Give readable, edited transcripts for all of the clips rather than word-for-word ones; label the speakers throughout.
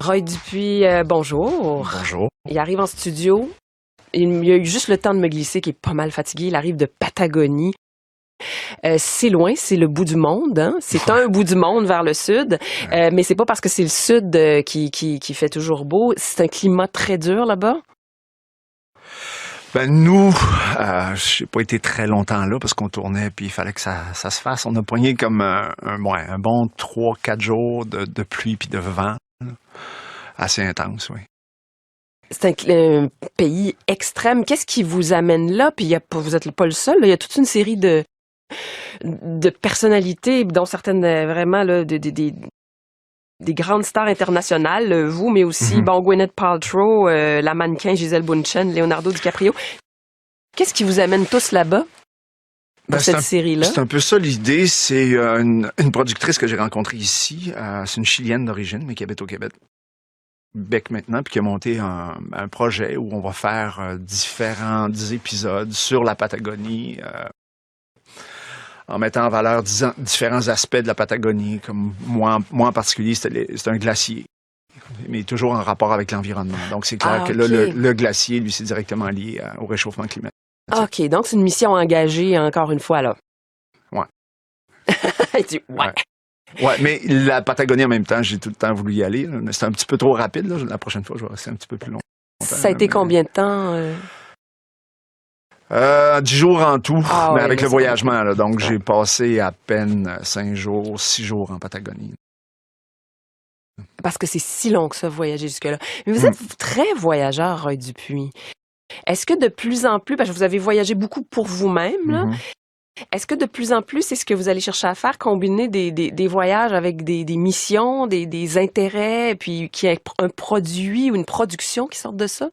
Speaker 1: Roy Dupuis, bonjour.
Speaker 2: Bonjour.
Speaker 1: Il arrive en studio. Il a eu juste le temps de me glisser, qui est pas mal fatigué. Il arrive de Patagonie. C'est loin, c'est le bout du monde. Hein? C'est un bout du monde vers le sud. Mais c'est pas parce que c'est le sud qui fait toujours beau. C'est un climat très dur là-bas.
Speaker 2: Ben nous, j'ai pas été très longtemps là parce qu'on tournait puis il fallait que ça se fasse. On a pogné comme un bon 3-4 jours de pluie puis de vent. Assez intense, oui.
Speaker 1: C'est un pays extrême. Qu'est-ce qui vous amène là? Puis vous êtes pas le seul. Là. Il y a toute une série de personnalités, dont certaines vraiment là, des grandes stars internationales, vous, mais aussi Gwyneth Paltrow, la mannequin Gisèle Bündchen, Leonardo DiCaprio. Qu'est-ce qui vous amène tous là-bas pour cette série-là?
Speaker 2: C'est un peu ça l'idée. C'est une productrice que j'ai rencontrée ici. C'est une Chilienne d'origine, mais qui habite au Québec maintenant, puis qui a monté un projet où on va faire différents épisodes sur la Patagonie, en mettant en valeur différents aspects de la Patagonie. Comme moi en particulier, c'est un glacier, mais toujours en rapport avec l'environnement. Donc, c'est clair que là, le glacier, lui, c'est directement lié au réchauffement climatique.
Speaker 1: OK, donc c'est une mission engagée, encore une fois, là.
Speaker 2: Ouais.
Speaker 1: Ouais.
Speaker 2: Ouais, mais la Patagonie, en même temps, j'ai tout le temps voulu y aller. Là, mais c'est un petit peu trop rapide. Là. La prochaine fois, je vais rester un petit peu plus longtemps.
Speaker 1: Ça a été combien de temps?
Speaker 2: 10 jours en tout, mais
Speaker 1: oui,
Speaker 2: avec le voyagement. Là, donc, j'ai passé à peine 5 jours, 6 jours en Patagonie.
Speaker 1: Parce que c'est si long que ça, voyager jusque-là. Mais vous êtes très voyageur, Roy Dupuis. Est-ce que de plus en plus, parce que vous avez voyagé beaucoup pour vous-même, là, est-ce que de plus en plus, c'est ce que vous allez chercher à faire, combiner des voyages avec des missions, des intérêts, puis qu'il y ait un produit ou une production qui sorte de ça?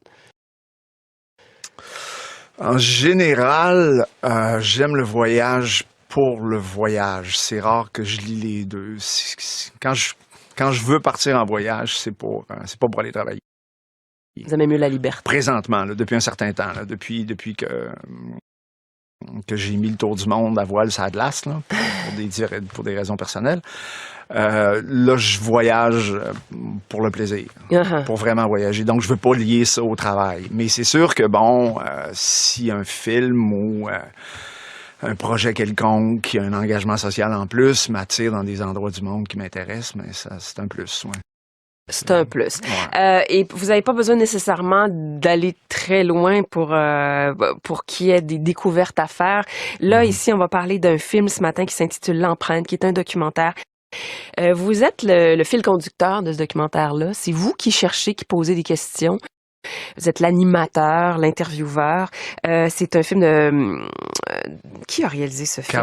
Speaker 2: En général, j'aime le voyage pour le voyage. C'est rare que je lis les deux. Quand je veux partir en voyage, c'est pas pour aller travailler.
Speaker 1: Vous aimez mieux la liberté.
Speaker 2: Présentement, là, depuis un certain temps, là, depuis que j'ai mis le tour du monde à voile sur la glace, là, pour des raisons personnelles. Là, je voyage pour le plaisir, pour vraiment voyager. Donc, je veux pas lier ça au travail. Mais c'est sûr que, si un film ou un projet quelconque qui a un engagement social en plus m'attire dans des endroits du monde qui m'intéressent, mais ça, c'est un plus, ouais.
Speaker 1: C'est un plus.
Speaker 2: Ouais.
Speaker 1: Et vous n'avez pas besoin nécessairement d'aller très loin pour qu'il y ait des découvertes à faire. Là, ici, on va parler d'un film ce matin qui s'intitule L'Empreinte, qui est un documentaire. Vous êtes le fil conducteur de ce documentaire-là. C'est vous qui cherchez, qui posez des questions. Vous êtes l'animateur, l'intervieweur. C'est un film de... qui a réalisé ce film?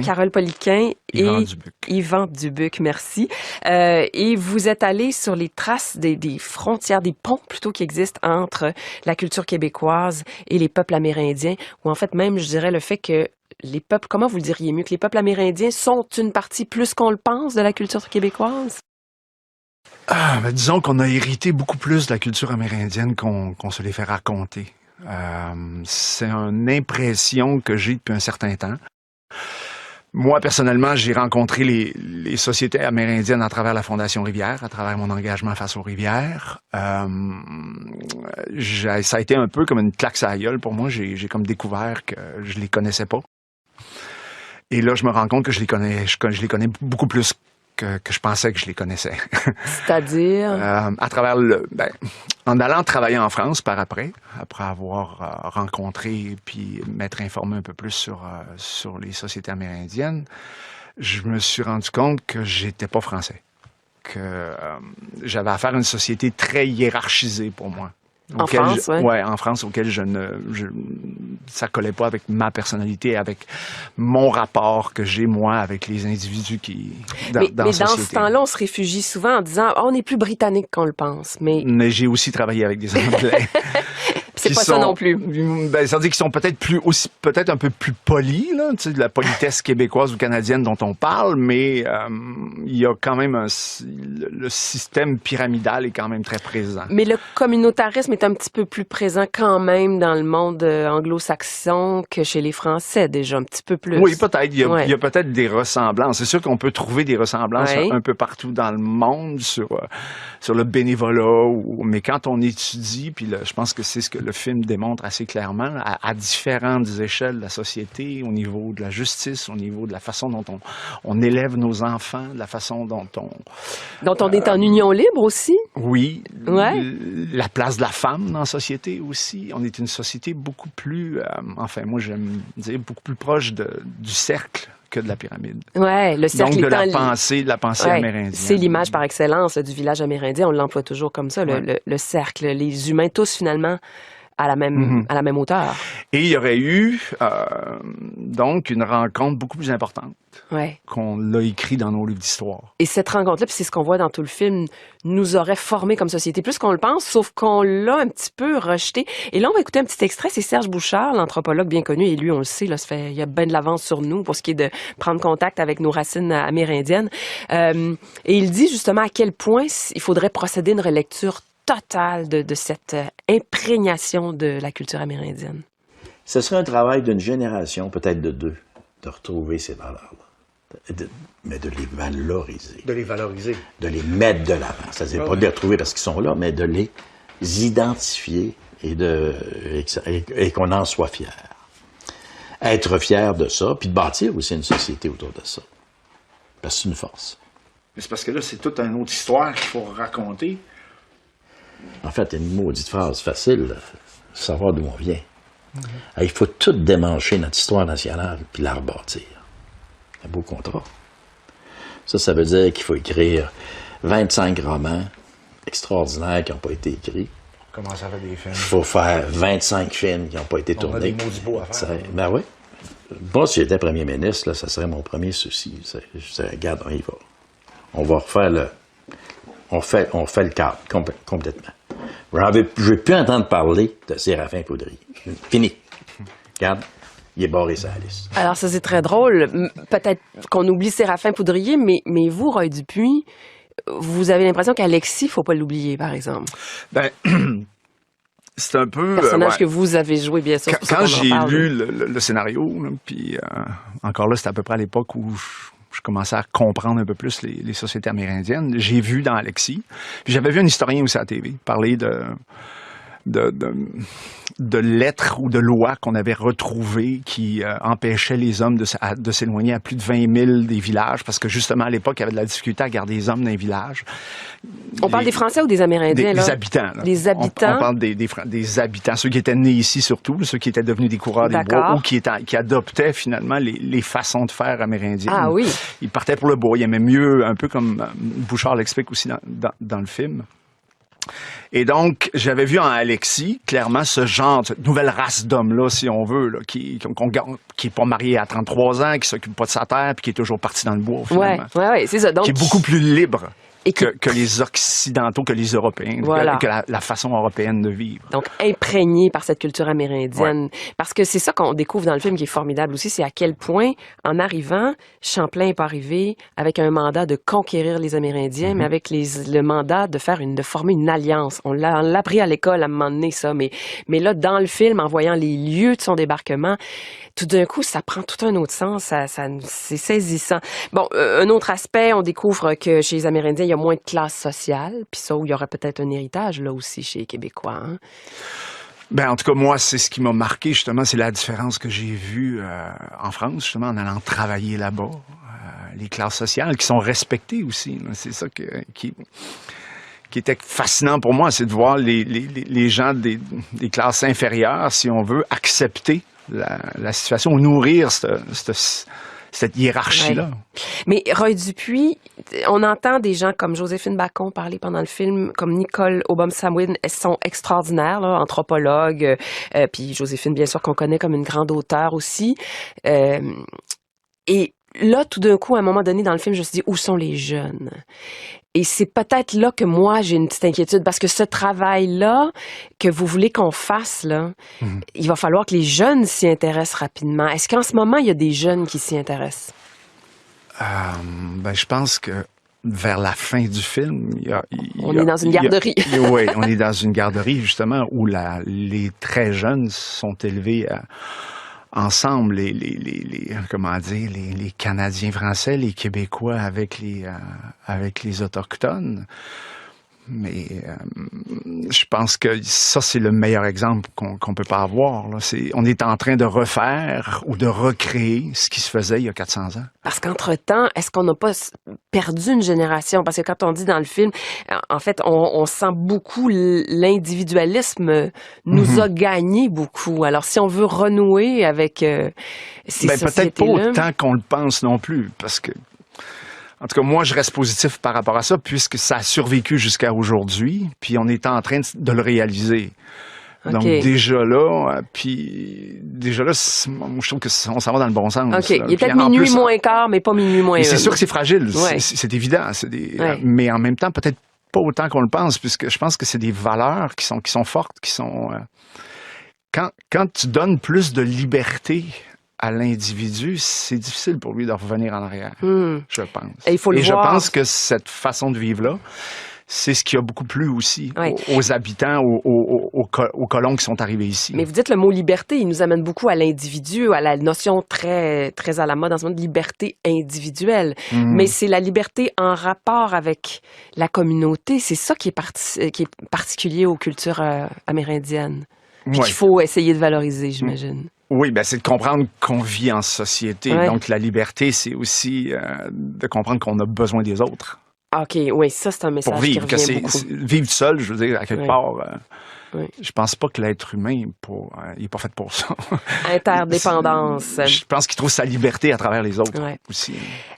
Speaker 1: Carole Poliquin et Yvan Dubuc, merci. Et vous êtes allé sur les traces des frontières, des ponts plutôt qui existent entre la culture québécoise et les peuples amérindiens, ou en fait même, je dirais, le fait que les peuples, comment vous le diriez mieux, que les peuples amérindiens sont une partie plus qu'on le pense de la culture québécoise?
Speaker 2: Disons qu'on a hérité beaucoup plus de la culture amérindienne qu'on se les fait raconter. C'est une impression que j'ai depuis un certain temps. Moi, personnellement, j'ai rencontré les sociétés amérindiennes à travers la Fondation Rivière, à travers mon engagement face aux rivières. Ça a été un peu comme une claque à la gueule pour moi. J'ai comme découvert que je les connaissais pas. Et là, je me rends compte que je les connais beaucoup plus que je pensais que je les connaissais.
Speaker 1: C'est-à-dire?
Speaker 2: À travers en allant travailler en France après avoir rencontré puis m'être informé un peu plus sur les sociétés amérindiennes, je me suis rendu compte que j'étais pas français. Que j'avais affaire à une société très hiérarchisée pour moi.
Speaker 1: En France, oui.
Speaker 2: Ouais, en France, auquel ça collait pas avec ma personnalité, avec mon rapport que j'ai, moi, avec les individus dans la société. Mais dans
Speaker 1: ce temps-là, on se réfugie souvent en disant « on est plus britannique qu'on le pense ». Mais
Speaker 2: j'ai aussi travaillé avec des Anglais.
Speaker 1: C'est pas ça non plus.
Speaker 2: Ben, ça veut dire qu'ils sont peut-être un peu plus polis, là, tu sais, de la politesse québécoise ou canadienne dont on parle, mais il y a quand même le système pyramidal est quand même très présent.
Speaker 1: Mais le communautarisme est un petit peu plus présent quand même dans le monde anglo-saxon que chez les Français, déjà, un petit peu plus.
Speaker 2: Oui, peut-être. Il y a peut-être des ressemblances. C'est sûr qu'on peut trouver des ressemblances un peu partout dans le monde sur le bénévolat, mais quand on étudie, puis là, je pense que c'est ce que le film démontre assez clairement, à différentes échelles de la société, au niveau de la justice, au niveau de la façon dont on élève nos enfants, de la façon dont on
Speaker 1: est en union libre aussi.
Speaker 2: Oui.
Speaker 1: Ouais.
Speaker 2: La place de la femme dans la société aussi. On est une société beaucoup plus, moi j'aime dire, beaucoup plus proche du cercle que de la pyramide.
Speaker 1: Ouais, le cercle.
Speaker 2: Donc de la pensée amérindienne.
Speaker 1: C'est l'image par excellence du village amérindien. On l'emploie toujours comme ça, le cercle. Les humains tous finalement à la même hauteur.
Speaker 2: Et il y aurait eu donc une rencontre beaucoup plus importante qu'on l'a écrit dans nos livres d'histoire.
Speaker 1: Et cette rencontre-là, puis c'est ce qu'on voit dans tout le film, nous aurait formé comme société, plus qu'on le pense, sauf qu'on l'a un petit peu rejeté. Et là, on va écouter un petit extrait. C'est Serge Bouchard, l'anthropologue bien connu, et lui, on le sait, là, il y a bien de l'avance sur nous pour ce qui est de prendre contact avec nos racines amérindiennes. Et il dit justement à quel point il faudrait procéder à une relecture totale de cette imprégnation de la culture amérindienne.
Speaker 3: Ce serait un travail d'une génération, peut-être de deux, de retrouver ces valeurs-là. Mais de les valoriser.
Speaker 2: De les valoriser.
Speaker 3: De les mettre de l'avant. C'est-à-dire pas de les retrouver parce qu'ils sont là, mais de les identifier et qu'on en soit fier. Être fier de ça, puis de bâtir aussi une société autour de ça. Parce que c'est une force.
Speaker 2: Mais c'est parce que là, c'est toute une autre histoire qu'il faut raconter.
Speaker 3: En fait, une maudite phrase facile, là, savoir d'où on vient. Il faut tout démancher notre histoire nationale puis la rebâtir. Un beau contrat. Ça veut dire qu'il faut écrire 25 romans extraordinaires qui n'ont pas été écrits.
Speaker 2: Comment ça fait des films?
Speaker 3: Il faut faire 25 films qui n'ont pas été tournés.
Speaker 2: On a des maudits beaux à faire.
Speaker 3: Ben oui. Moi, si j'étais premier ministre, là, ça serait mon premier souci. Je dirais, regarde, on y va. On va refaire on fait le cadre complètement. Je ne veux plus entendre parler de Séraphin Poudrier. Fini. Regarde, il est barré sa liste.
Speaker 1: Alors, ça, c'est très drôle. Peut-être qu'on oublie Séraphin Poudrier, mais vous, Roy Dupuis, vous avez l'impression qu'Alexis, il ne faut pas l'oublier, par exemple.
Speaker 2: Ben, c'est un peu...
Speaker 1: Personnage que vous avez joué, bien sûr.
Speaker 2: Quand j'ai lu le scénario, puis encore là, c'était à peu près à l'époque où je commençais à comprendre un peu plus les sociétés amérindiennes. J'ai vu dans Alexis, puis j'avais vu un historien aussi à la TV parler de lettres ou de lois qu'on avait retrouvées qui empêchaient les hommes de s'éloigner à plus de 20 000 des villages, parce que justement, à l'époque, il y avait de la difficulté à garder les hommes dans les villages.
Speaker 1: On parle des Français ou des Amérindiens?
Speaker 2: Des habitants. Là.
Speaker 1: Des habitants?
Speaker 2: On parle des habitants, ceux qui étaient nés ici surtout, ceux qui étaient devenus des coureurs des bois, ou qui adoptaient finalement les façons de faire amérindiennes.
Speaker 1: Ah oui.
Speaker 2: Ils partaient pour le bois, ils aimaient mieux, un peu comme Bouchard l'explique aussi dans le film. Et donc, j'avais vu en Alexis, clairement, cette nouvelle race d'hommes-là, si on veut, là, qui est pas marié à 33 ans, qui s'occupe pas de sa terre, puis qui est toujours parti dans le bois, finalement.
Speaker 1: Ouais, c'est ça. Donc,
Speaker 2: qui est beaucoup plus libre que les Occidentaux, que les Européens, que la façon européenne de vivre.
Speaker 1: Donc, imprégné par cette culture amérindienne. Parce que c'est ça qu'on découvre dans le film qui est formidable aussi, c'est à quel point, en arrivant, Champlain n'est pas arrivé avec un mandat de conquérir les Amérindiens, mais avec le mandat de former une alliance. On l'a appris à l'école à un moment donné, ça, mais là, dans le film, en voyant les lieux de son débarquement, tout d'un coup, ça prend tout un autre sens, c'est saisissant. Bon, un autre aspect, on découvre que chez les Amérindiens, il y a moins de classe sociale, puis ça, où il y aurait peut-être un héritage, là aussi, chez les Québécois. Hein?
Speaker 2: Ben, en tout cas, moi, c'est ce qui m'a marqué, justement, c'est la différence que j'ai vue en France, justement, en allant travailler là-bas. Les classes sociales qui sont respectées aussi. Là. C'est ça qui était fascinant pour moi, c'est de voir les gens des classes inférieures, si on veut, accepter la situation, nourrir cette hiérarchie-là.
Speaker 1: Ouais. Mais Roy Dupuis, on entend des gens comme Joséphine Bacon parler pendant le film, comme Nicole Aubin-Samwin, elles sont extraordinaires, là, anthropologues, puis Joséphine, bien sûr, qu'on connaît comme une grande auteure aussi. Et là, tout d'un coup, à un moment donné dans le film, je me suis dit, où sont les jeunes? Et c'est peut-être là que moi, j'ai une petite inquiétude, parce que ce travail-là que vous voulez qu'on fasse, là, il va falloir que les jeunes s'y intéressent rapidement. Est-ce qu'en ce moment, il y a des jeunes qui s'y intéressent?
Speaker 2: Ben, je pense que vers la fin du film,
Speaker 1: On est dans une garderie.
Speaker 2: Oui, on est dans une garderie, justement, où les très jeunes sont élevés ensemble, comment dire, les Canadiens français, les Québécois avec les Autochtones. Mais je pense que ça, c'est le meilleur exemple qu'on peut pas avoir. Là. On est en train de refaire ou de recréer ce qui se faisait il y a 400 ans.
Speaker 1: Parce qu'entre-temps, est-ce qu'on n'a pas perdu une génération? Parce que quand on dit dans le film, en fait, on sent beaucoup l'individualisme nous a gagné beaucoup. Alors, si on veut renouer avec ces sociétés-là...
Speaker 2: Peut-être pas autant qu'on le pense non plus, parce que en tout cas, moi, je reste positif par rapport à ça, puisque ça a survécu jusqu'à aujourd'hui, puis on est en train de le réaliser. Okay. Donc, déjà là, moi, je trouve qu'on s'en va dans le bon sens.
Speaker 1: OK. Là. Il est peut-être minuit moins quart, mais pas minuit moins une.
Speaker 2: C'est sûr que c'est fragile,
Speaker 1: ouais.
Speaker 2: c'est évident. Mais en même temps, peut-être pas autant qu'on le pense, puisque je pense que c'est des valeurs qui sont fortes, qui sont... Quand tu donnes plus de liberté à l'individu, c'est difficile pour lui de revenir en arrière, je pense.
Speaker 1: Et il faut le voir.
Speaker 2: Je pense que cette façon de vivre-là, c'est ce qui a beaucoup plu aussi aux habitants, aux colons qui sont arrivés ici.
Speaker 1: Mais vous dites le mot liberté, il nous amène beaucoup à l'individu, à la notion très, très à la mode en ce moment de liberté individuelle. Mais c'est la liberté en rapport avec la communauté. C'est ça qui est particulier aux cultures amérindiennes. Puis qu'il faut essayer de valoriser, j'imagine.
Speaker 2: Oui, ben c'est de comprendre qu'on vit en société. Ouais. Donc, la liberté, c'est aussi de comprendre qu'on a besoin des autres.
Speaker 1: OK, oui, ça, c'est un message
Speaker 2: pour vivre,
Speaker 1: qui revient beaucoup.
Speaker 2: Vivre seul, je veux dire, à quelque part, je pense pas que l'être humain, il est pas fait pour ça.
Speaker 1: Interdépendance.
Speaker 2: Je pense qu'il trouve sa liberté à travers les autres aussi.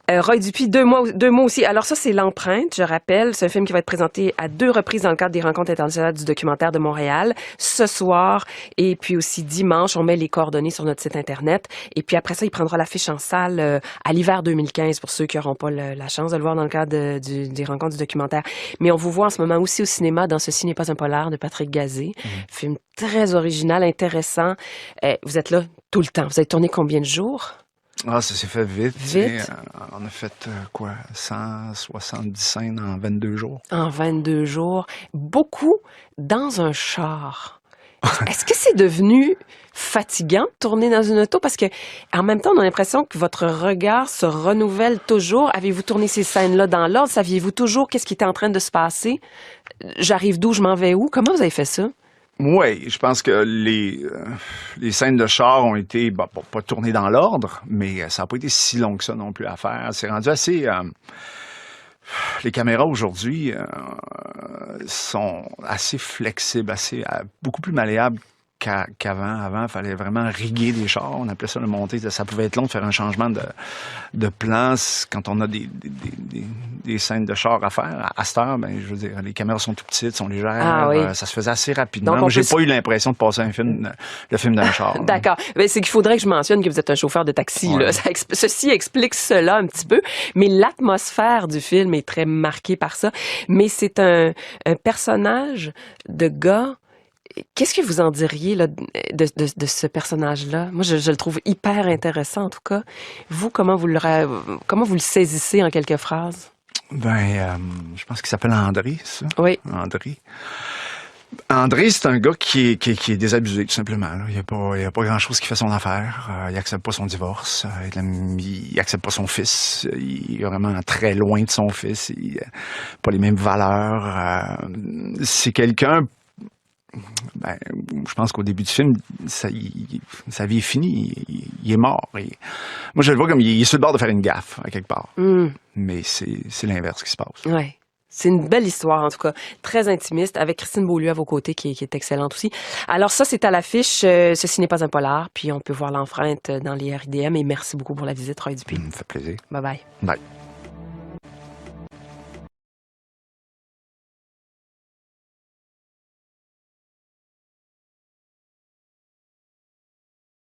Speaker 1: Roy Dupuis, deux mots aussi. Alors ça, c'est L'Empreinte, je rappelle. C'est un film qui va être présenté à 2 reprises dans le cadre des Rencontres internationales du documentaire de Montréal, ce soir et puis aussi dimanche. On met les coordonnées sur notre site Internet. Et puis après ça, il prendra l'affiche en salle à l'hiver 2015 pour ceux qui n'auront pas la chance de le voir dans le cadre des Rencontres du documentaire. Mais on vous voit en ce moment aussi au cinéma dans Ceci n'est pas un polar de Patrick Gazé. Film très original, intéressant. Vous êtes là tout le temps. Vous avez tourné combien de jours?
Speaker 2: Ah, ça s'est fait vite. On a fait 170 scènes en 22 jours.
Speaker 1: En 22 jours. Beaucoup dans un char. Est-ce que c'est devenu fatigant de tourner dans une auto? Parce que en même temps, on a l'impression que votre regard se renouvelle toujours. Avez-vous tourné ces scènes-là dans l'ordre? Saviez-vous toujours qu'est-ce qui était en train de se passer? J'arrive d'où? Je m'en vais où? Comment vous avez fait ça?
Speaker 2: Oui, je pense que les scènes de char ont été pas tournées dans l'ordre, mais ça n'a pas été si long que ça non plus à faire. C'est rendu assez... les caméras aujourd'hui sont assez flexibles, beaucoup plus malléables qu'avant. Avant, il fallait vraiment riguer des chars. On appelait ça le monter. Ça pouvait être long de faire un changement de plan quand on a des scènes de chars à faire. À cette heure, je veux dire, les caméras sont tout petites, sont légères. Ça se faisait assez rapidement. Donc, moi, j'ai pas eu l'impression de passer le film d'un char.
Speaker 1: D'accord. Mais c'est qu'il faudrait que je mentionne que vous êtes un chauffeur de taxi. Là. Ceci explique cela un petit peu. Mais l'atmosphère du film est très marquée par ça. Mais c'est un personnage de gars. Qu'est-ce que vous en diriez là, de ce personnage-là? Moi, je le trouve hyper intéressant, en tout cas. Vous, comment vous le saisissez en quelques phrases?
Speaker 2: Je pense qu'il s'appelle André, ça.
Speaker 1: Oui.
Speaker 2: André, c'est un gars qui est désabusé, tout simplement. Là. Il y a pas grand-chose qui fait son affaire. Il accepte pas son divorce. Il accepte pas son fils. Il est vraiment très loin de son fils. Il n'a pas les mêmes valeurs. C'est quelqu'un... je pense qu'au début du film, sa vie est finie. Il est mort. Moi, je le vois comme il est sur le bord de faire une gaffe, à quelque part. Mais c'est l'inverse qui se passe.
Speaker 1: Ouais. C'est une belle histoire, en tout cas. Très intimiste, avec Christine Beaulieu à vos côtés, qui est excellente aussi. Alors ça, c'est à l'affiche. Ceci n'est pas un polar. Puis on peut voir L'Empreinte dans les RIDM. Et merci beaucoup pour la visite, Roy Dupuis.
Speaker 2: Ça fait plaisir.
Speaker 1: Bye-bye.
Speaker 2: Bye.